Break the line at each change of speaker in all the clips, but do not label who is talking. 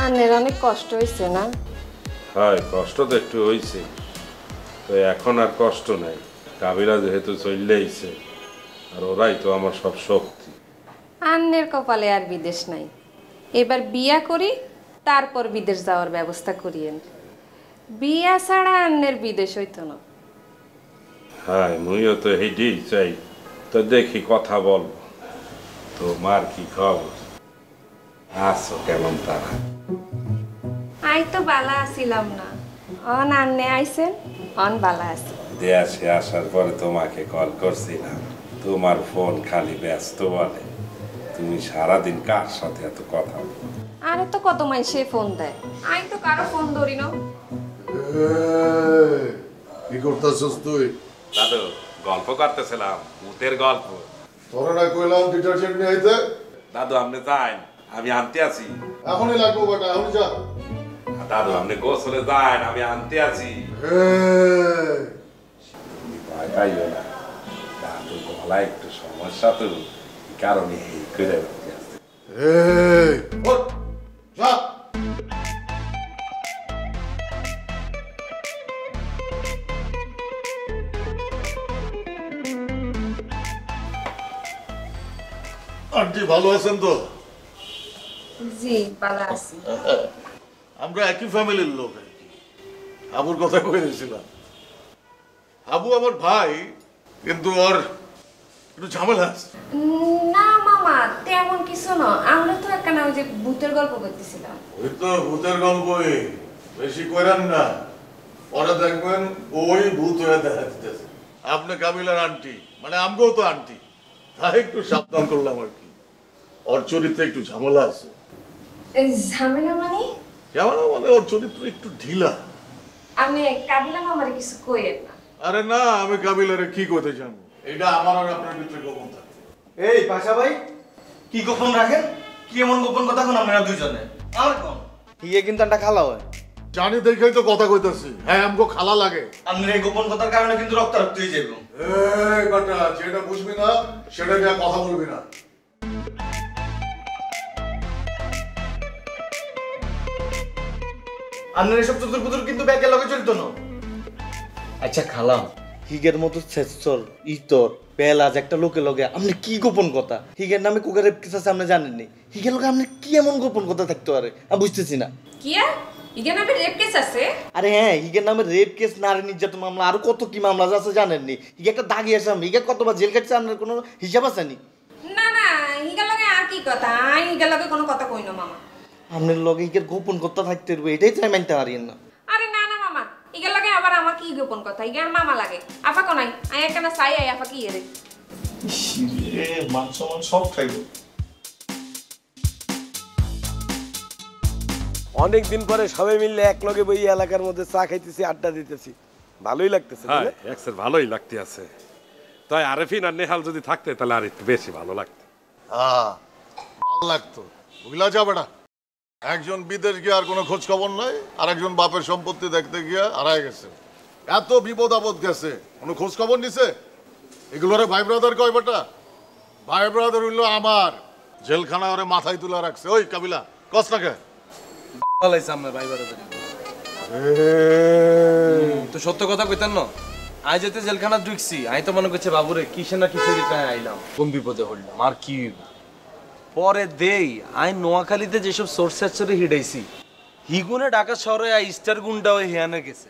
আন্নের অনেক কষ্ট হয়েছে না?
হয়, কষ্ট তো একটু হয়েছে, তো এখন আর কষ্ট নাই। কাবিলা যেহেতু চলে আইছে, আর ওরাই তো আমার সব শক্তি।
আন্নের কপালে আর বিদেশ নাই, এবার বিয়া করি তারপর বিদেশ যাওয়ার ব্যবস্থা করিয়েন। বিয়া ছাড়া আন্নের বিদেশ হইতো না।
হ্যাঁ, মুইও তো হেঁটেই চাই। তো দেখি কথা বলবো। তো মার কি খবর? আছো কেমন তারা?
আই তো বালা আসিলাম না, অন আন্নে আইছেন, অন বালা আছে।
দেশে আসার পরে তোমাকে কল করছিলাম, তোমার ফোন খালি ব্যস্ত বলে। তুমি সারাদিন কার সাথে এত কথা বলো?
আরে তো কত মাইসে ফোন দেয়, আই তো কারো ফোন ধরি না।
কি করতেছিস তুই?
দাদু, গল্প করতেছিলাম, ভূতের গল্প।
তোরা না কইলাম ডিটারজেন্ট নিয়ে আইতে?
দাদু আপনি যান, আমি আনতে আছি।
এখনই লাগবো বেটা, এখনই যা।
দাদু আপনি গোসলে যান, আমি আনতে আছি।
এই,
তুমি ভয় পাইও না, দাদু গলায় একটু সমস্যা তো, এই কারণে এই করে রাখতে আছে।
এই, ওঠ, যা। আন্টি ভালো আছেন তো?
জি বালা আছি।
আমরা একই ফ্যামিলির লোক আর কি। আবুর কথা কই দিয়েছিলাম। আবু আমার ভাই, কিন্তু ওর একটু ঝামেলা আছে।
না মামা, তেমন কিছু না, আমরা তো একখানা ওই যে ভূতের গল্প করতেছিলাম।
ওই তো ভূতের গল্পই, বেশি কইরান না, ওরা দেখবেন ওই ভূত হয়ে দেখা দিতেছে। আপনি কাবিলার আন্টি, মানে আমগো তো আন্টি, তাই একটু সাবধান করলাম আর কি। ওর চরিত্রে একটু ঝামেলা আছে।
ঝামেলা মানে?
ঝামেলা মানে ওর চরিত্র একটু ঢিলা।
আমি কাবিলা মামারে কিছু কইেন না।
আরে না, আমি কাবিলারে কি করতে জানবো, এটা আমার আর আপনার ভিতরে গোপন থাকে।
এই পাশা ভাই, কি গোপন রাখেন? কি এমন গোপন কথা কোন আপনারা দুইজনে? আর কোন হিয়ে কিন্তু একটা খালা হয়।
জানি দেখেই তো কথা কইতাছি, হ্যাঁ আমগো খালা লাগে।
আপনার এই গোপন কথার কারণে কিন্তু রক্তারক্ত হয়ে যাবে।
এই বেটা, যেটা বুঝবি না সেটা নিয়ে কথা বলবি না।
আপনার এসব চতুর পুতুর কিন্তু ব্যাগের লগে চলতো না। আচ্ছা খালাম, হিগের মতো ছেচর ইতর পেলাজ একটা লোকে লগে আপনি কি গোপন কথা? হিগের নামে কুকারের কিছু আছে আপনি জানেননি? হিগের লগে আপনি কি এমন গোপন কথা থাকতে পারে আমি বুঝতেছি না।
কিয়া ইগের নামে রেপ কেস আছে?
আরে হ্যাঁ, হিগের নামে রেপ কেস, নারী নির্যাতন মামলা, আরো কত কি মামলা আছে জানেননি? হিগে একটা দাগি আছে, হিগে কতবার জেল কাটছে আপনার কোনো হিসাব আছে নি?
না না, ইগের লগে আর কি কথা? আই ইগের লগে কোনো কথা কই না মামা।
আপনার লগে হিগের গোপন কথা থাকতে পারবে, এটাই তো আমি মানতে পারি না।
আরে না না মামা, ইগের লগে আবার আমার কি গোপন কথা? ইগে আর মামা লাগে। আপা কোনাই আই একখানা চাই, আই আপা কি এরে
মান সম্মান সব খাইবো।
অনেকদিন পরে সবাই মিলে এক লগে বই এলাকার মধ্যে চা খাইতেছি, আড্ডা দিতেছি, ভালোই লাগতেছে।
হ্যাঁ, এক্সের ভালোই লাগতে আছে। তাই আরেফিন আর নেহাল যদি থাকতে তাহলে আর একটু বেশি ভালো লাগতো।
হ্যাঁ, ভালো লাগতো। বুঝলা যাবে না, একজন বিদেশ গিয়ে আর কোনো খোঁজ খবর নাই, আর একজন বাপের সম্পত্তি দেখতে গিয়ে হারায় গেছে। এত বিপদ আপদ গেছে, কোনো খোঁজ খবর নিছে? এগুলোরে ভাই ব্রাদার কয় বেটা? ভাই ব্রাদার হইলো আমার, জেলখানা ওরে মাথায় তুলে রাখছে। ওই কাবিলা কস না কে?
ভালাইছে আপনার ভাই বাড়াতে তো সত্য কথা কইতেন না। আজ যেতে জেলখানা ঢুকছি, আমি তো মনে করছি বাবুরে কিসে না কিসে আইলাম, কোন বিপদে হইলাম আর কি। পরে দেই আই নোয়াখালীতে যেসব সোর্সের চরে হিডাইছি, হিগুনে ঢাকা শহরে স্টার গুন্ডা হয়ে হিয়ানে গেছে।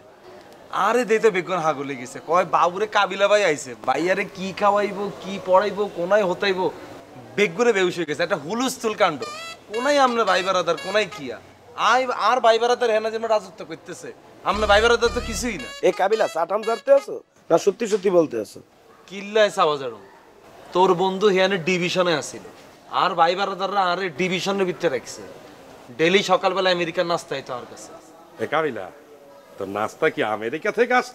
আরে দেতে বেগুন হাগলে গেছে, কয় বাবুরে কাবিলা ভাই আইছে, ভাইয়ারে কি খাওয়াইবো কি পড়াইবো কোনায় হতাইবো, বেগুনে বেউস হয়ে গেছে। একটা হুলুস্থুল কাণ্ড, কোনাই আমরা ভাই বারাদার কোনাই কিয়া আই আর ভাই বারাদার হেনা যেন রাজত্ব করতেছে, আমরা ভাই বারাদার তো কিছুই না।
এ কাবিলা চাটাম জানতে আছো না সত্যি সত্যি বলতে আছো?
কিল্লায় সাবাজারো তোর বন্ধু হিয়ানে ডিভিশনে আসিল, আর ভাই বারাদাররা আরে ডিভিশনের ভিতরে রাখছে। ডেলি সকালবেলা আমেরিকার নাস্তা হইতো আর কাছে।
এ কাবিলা, তোর নাস্তা কি আমেরিকা থেকে আস?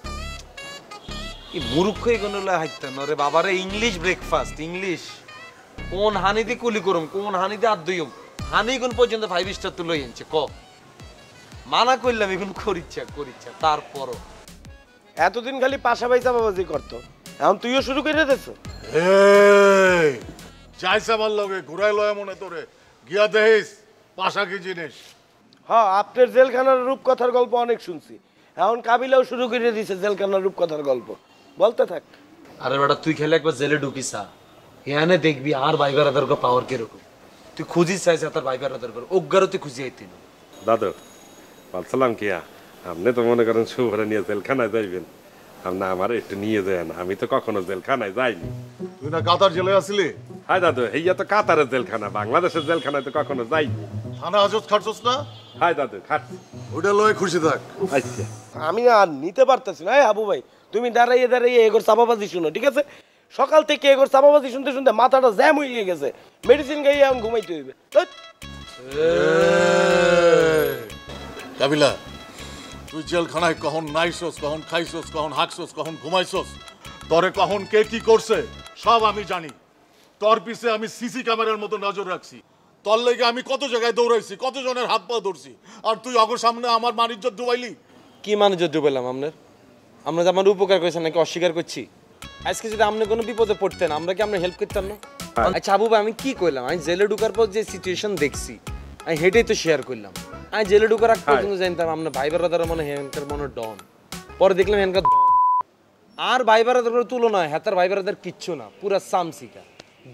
এই মূর্খ এগুলো হাইতে না রে বাবারে, ইংলিশ ব্রেকফাস্ট ইংলিশ। কোন হানিতে কুলি করুম, কোন হানিতে আর দুইম, হানি কোন পর্যন্ত 5 স্টার তুলে এনেছে ক? মানা করলাম এখন করিচ্ছা তারপরও
এতদিন খালি পাশা পাইসা বাবাজি করতো, এখন তুইও শুরু করে দিয়েছ।
এই যাইছে আমার লগে ঘুরাই লয় মনে তোরে, গিয়া দেখিস পাশা কি জিনিস।
হ্যাঁ, আপনার জেলখানার রূপকথার গল্প অনেক শুনছি। এখন কাবিলাও শুরু করে দিয়েছে জেলখানার রূপকথার গল্প। বলতে থাক।
আরে বেটা তুই খেলে একবার জেলে ঢুকিস এখানে দেখবি আর ভাই বেড়াদার পাওয়ার কিরকম। তুই খুঁজিস চাইছে তার ভাই বেড়াদার অজ্ঞারও তুই খুঁজি আইতি না।
দাদু বলছিলাম কি আপনি তো মনে করেন শুভরে নিয়ে জেলখানায় যাইবেন, আপনি আমার একটু নিয়ে যান, আমি তো কখনো জেলখানায় যাইনি।
তুই না কাতার জেলে আসলি?
হাই দাদু, এইয়া তো কাতারের জেলখানা, বাংলাদেশের জেলখানায় তো কখনো যাইনি।
থানা হাজত খাটছস না?
হাই দাদু খাচ্ছি।
ওটা লয়ে খুশি থাক।
আচ্ছা
আমি আর নিতে পারতেছি না। এই হাবু ভাই, তুমি দাঁড়াইয়ে দাঁড়াইয়ে এগোর চাপাবাজি শুনো, ঠিক আছে? সকাল থেকে এগোর চাপাবাজি শুনতে শুনতে মাথাটা জ্যাম হয়ে গেছে। মেডিসিন খাইয়ে এখন ঘুমাইতে হইবে।
কাবিলা, তুই জেলখানায় কখন নাইছস, কখন খাইছস, কখন হাঁকছস, কখন ঘুমাইছস, তরে কখন কে কি করছে সব আমি জানি। তোর পিছে আমি সিসি ক্যামেরার মতো নজর রাখছি। তোর লেগে আমি কত জায়গায় দৌড়াইছি, কত জনের হাত পা ধরছি, আর তুই অগর সামনে আমার মানিজ্জত ডুবাইলি।
কি মানে যদ্দু পেলাম আপনার? আমরা যে আমার উপকার করেছেন নাকি অস্বীকার করছি? আজকে যদি আপনি কোনো বিপদে পড়তেন আমরা কি আপনার হেল্প করতাম না? আচ্ছা আবু ভাই, আমি কি কইলাম? আমি জেলে ঢুকার পর যে সিচুয়েশন দেখছি আমি হেঁটেই তো শেয়ার করলাম। আমি জেলে ঢুকার আগ পর্যন্ত জানতাম আপনার ভাই বেড়াদার মনে হেনকার মনে ডন, পরে দেখলাম হেনকার আর ভাই বেড়াদার তুলনা হয়। হ্যাঁ, তার ভাই বেড়াদার কিচ্ছু না, পুরা সামসিকা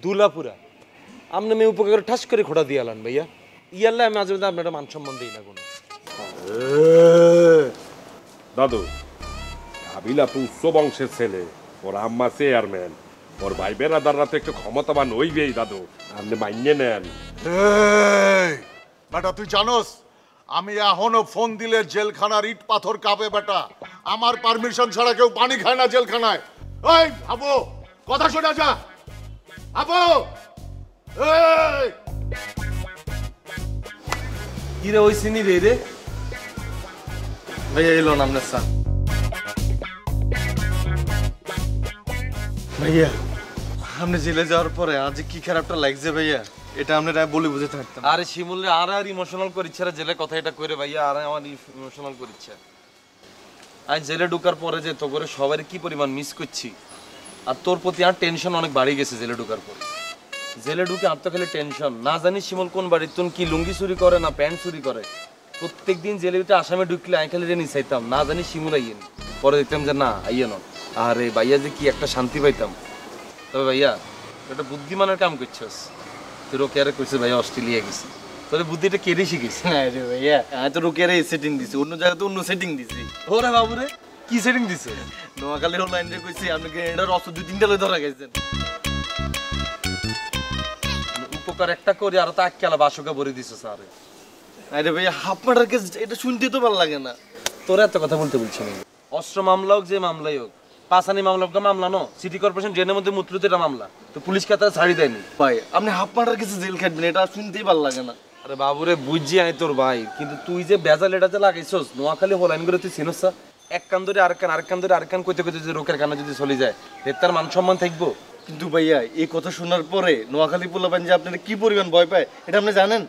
দুলা পুরা। আপনি মেয়ে উপকার ঠাস করে খোটা দিয়ে আলান ভাইয়া। ইয়াল্লা আমি আজ আপনার মান সম্মান দিই না কোনো।
দাদু কাবিলা তো উচ্চ বংশের ছেলে, ওর আম্মা চেয়ারম্যান, ওর ভাই বেড়াদাররা তো একটু ক্ষমতাবান হইবেই দাদু, আপনি মাইনে নেন।
বেটা তুই জানোস আমি এখনো ফোন দিলে জেলখানার ইট পাথর কাঁপে বেটা। আমার পারমিশন ছাড়া কেউ পানি খায় না জেলখানায়। এই আবু, কথা শোনা যা। আবু, এই
কি রে ওই সিনি রে রে ভাইয়া এলো না আপনার স্যার।
ভাইয়া আপনি জেলে যাওয়ার পরে আজ কি খারাপটা লাগছে ভাইয়া, এটা আপনারা বলে বুঝে থাকতাম।
আরে শিমুল রে আর ইমোশনাল করিচ্ছে রে জেলে কথা এটা কইরে ভাইয়া, আর আমার ইমোশনাল করিচ্ছে। আজ জেলে ঢুকার পরে যে তো করে সবারই কি পরিমাণ মিস করছি, আর তোর প্রতি আর টেনশন অনেক বাড়ি গেছে জেলে ঢুকার পরে। জেলে ঢুকে আর তো খালি টেনশন, না জানি শিমুল কোন বাড়ির তুন কি লুঙ্গি চুরি করে না প্যান্ট চুরি করে। প্রত্যেকদিন জেলে ভিতরে আসামে ঢুকলে আমি খালি রেনি চাইতাম, না জানি শিমুল আইয়েন, পরে দেখতাম যে না আইয়েন। আরে ভাইয়া যে কি একটা শান্তি পাইতাম। তবে ভাইয়া একটা বুদ্ধিমানের কাম করছিস তুই, রোকেয়ারে কইছিস ভাইয়া অস্ট্রেলিয়া গেছি, তোর বুদ্ধিটা কেড়ে শিখিস।
আরে ভাইয়া আমি তো রোকেয়ারে সেটিং দিছি, অন্য জায়গাতে অন্য সেটিং দিছি।
ওরে বাবুরে কি সেটিং দিছে?
নোয়াখালীর অনলাইন রে কইছি আপনি এটার অস্ত্র 2-3টা লই ধরা গেছেন।
উপকার একটা করে আর তা আক্কেলা বাসুকে ভরে দিছে স্যার।
আরে ভাইয়া হাফ মার্ডার কেস, এটা শুনতে তো ভালো লাগে না।
তোর এত কথা বলতে বলছি না। অস্ত্র মামলা হোক যে মামলাই হোক, পাসানি মামলা হোক মামলা ন, সিটি কর্পোরেশন ড্রেনের মধ্যে মূত্রতে এটা মামলা, তো পুলিশকে তারা ছাড়ি দেয়নি।
ভাই আপনি হাফ মার্ডার কেসে জেল খাটবেন, এটা শুনতেই ভালো লাগে না।
আরে বাবুরে বুঝছি আমি তোর ভাই, কিন্তু তুই যে বেজাল এটা যে লাগাইছস নোয়াখালী হোলাইন করে তুই চিনস? এক কান ধরে আরেক কান, আরেক কান ধরে আরেক কান কইতে কইতে যে রোকের কানে যদি চলে যায় তার মান সম্মান থাকবো?
কিন্তু ভাইয়া এই কথা শোনার পরে নোয়াখালী পোলাপান যে আপনারা কি পরিমাণ ভয় পায় এটা আপনি জানেন?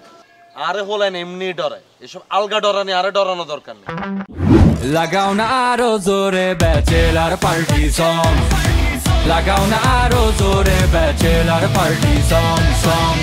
আরে হোলাইন এমনি ডরায়, এসব আলগা ডরানি আরে ডরানো দরকার নেই।
লাগাও না আরো জোরে ব্যাচেলার পার্টি সং, লাগাও না আরো জোরে ব্যাচেলার পার্টি সং সং।